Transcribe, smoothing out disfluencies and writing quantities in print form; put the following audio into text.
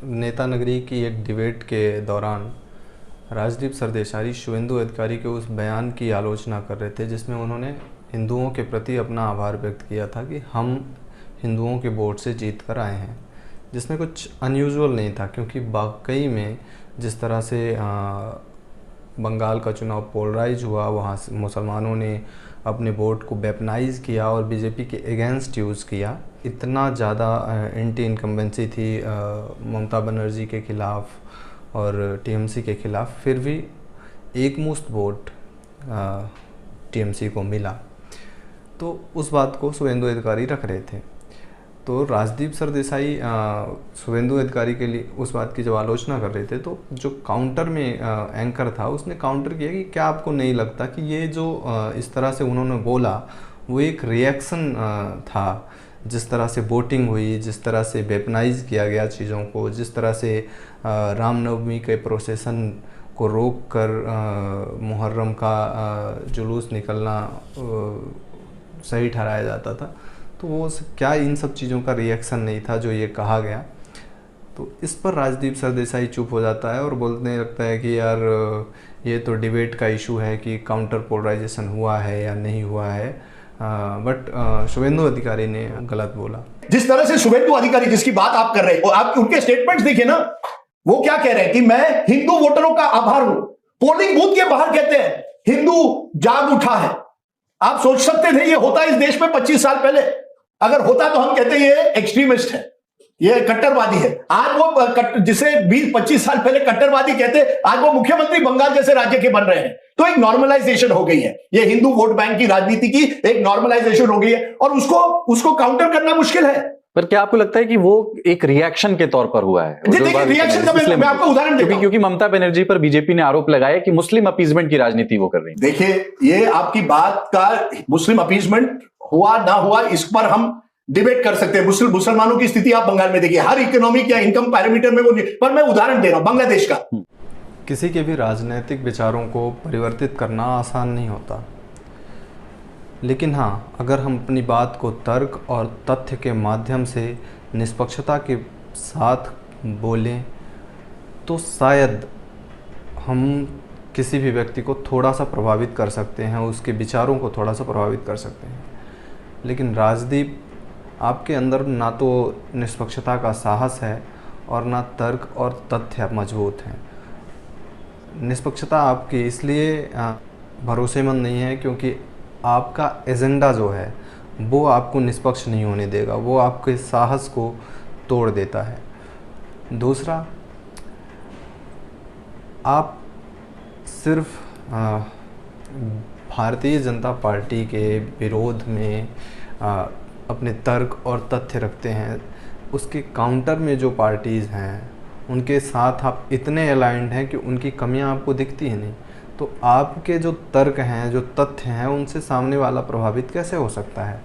नेता नगरी की एक डिबेट के दौरान राजदीप सरदेसाई शुवेंदु अधिकारी के उस बयान की आलोचना कर रहे थे जिसमें उन्होंने हिंदुओं के प्रति अपना आभार व्यक्त किया था कि हम हिंदुओं के वोट से जीत कर आए हैं, जिसमें कुछ अनयूजुअल नहीं था। क्योंकि वाकई में जिस तरह से बंगाल का चुनाव पोलराइज हुआ, वहाँ से मुसलमानों ने अपने वोट को वेपनाइज किया और बीजेपी के अगेंस्ट यूज़ किया। इतना ज़्यादा एंटी इनकम्बेंसी थी ममता बनर्जी के ख़िलाफ़ और टीएमसी के ख़िलाफ़, फिर भी एक मुश्त वोट टीएमसी को मिला। तो उस बात को शुवेंदु अधिकारी रख रहे थे। तो राजदीप सरदेसाई शुवेंदु अधिकारी के लिए उस बात की जब आलोचना कर रहे थे, तो जो काउंटर में एंकर था उसने काउंटर किया कि क्या आपको नहीं लगता कि ये जो इस तरह से उन्होंने बोला वो एक रिएक्शन था, जिस तरह से वोटिंग हुई, जिस तरह से वेपनाइज किया गया चीज़ों को, जिस तरह से रामनवमी के प्रोसेसन को रोक कर मुहर्रम का जुलूस निकलना सही ठहराया जाता था। तो वो क्या इन सब चीज़ों का रिएक्शन नहीं था जो ये कहा गया? तो इस पर राजदीप सरदेसाई चुप हो जाता है और बोलने लगता है कि यार ये तो डिबेट का इशू है कि काउंटर पोलराइजेशन हुआ है या नहीं हुआ है, बट शुवेंदु अधिकारी ने गलत बोला। जिस तरह से शुवेंदु अधिकारी जिसकी बात आप कर रहे हो, आप उनके स्टेटमेंट्स देखिए ना, वो क्या कह रहे हैं कि मैं हिंदू वोटरों का आभार हूं। पोलिंग बूथ के बाहर कहते हैं हिंदू जाग उठा है। आप सोच सकते थे ये होता इस देश में 25 साल पहले? अगर होता तो हम कहते ये एक्सट्रीमिस्ट है, ये कट्टरवादी है। आज वो जिसे 20-25 साल पहले कट्टरवादी कहते, आज वो मुख्यमंत्री बंगाल जैसे राज्य के बन रहे हैं। तो एक नॉर्मलाइजेशन हो गई है, ये हिंदू वोट बैंक की राजनीति की एक नॉर्मलाइजेशन हो गई है और उसको काउंटर करना मुश्किल है। पर क्या आपको लगता है कि वो एक रिएक्शन के तौर पर हुआ है? देखिए रिएक्शन का मैं आपको उदाहरण देता हूं। क्योंकि ममता बनर्जी पर बीजेपी ने आरोप लगाया कि मुस्लिम अपीजमेंट की राजनीति वो कर रही है। देखिए ये आपकी बात का मुस्लिम अपीजमेंट हुआ ना हुआ इस पर हम डिबेट कर सकते हैं। मुसलमानों की स्थिति आप बंगाल में देखिए, हर इकोनॉमिक या इनकम पैरामीटर में वो, पर मैं उदाहरण दे रहा हूं बांग्लादेश का। किसी के भी राजनीतिक विचारों को परिवर्तित करना आसान नहीं होता, लेकिन हाँ, अगर हम अपनी बात को तर्क और तथ्य के माध्यम से निष्पक्षता के साथ बोलें तो शायद हम किसी भी व्यक्ति को थोड़ा सा प्रभावित कर सकते हैं, उसके विचारों को थोड़ा सा प्रभावित कर सकते हैं। लेकिन राजदीप, आपके अंदर ना तो निष्पक्षता का साहस है और ना तर्क और तथ्य मजबूत हैं। निष्पक्षता आपकी इसलिए भरोसेमंद नहीं है क्योंकि आपका एजेंडा जो है वो आपको निष्पक्ष नहीं होने देगा, वो आपके साहस को तोड़ देता है। दूसरा, आप सिर्फ भारतीय जनता पार्टी के विरोध में अपने तर्क और तथ्य रखते हैं, उसके काउंटर में जो पार्टीज़ हैं उनके साथ आप इतने अलाइंड हैं कि उनकी कमियां आपको दिखती हैं नहीं। तो आपके जो तर्क हैं, जो तथ्य हैं, उनसे सामने वाला प्रभावित कैसे हो सकता है?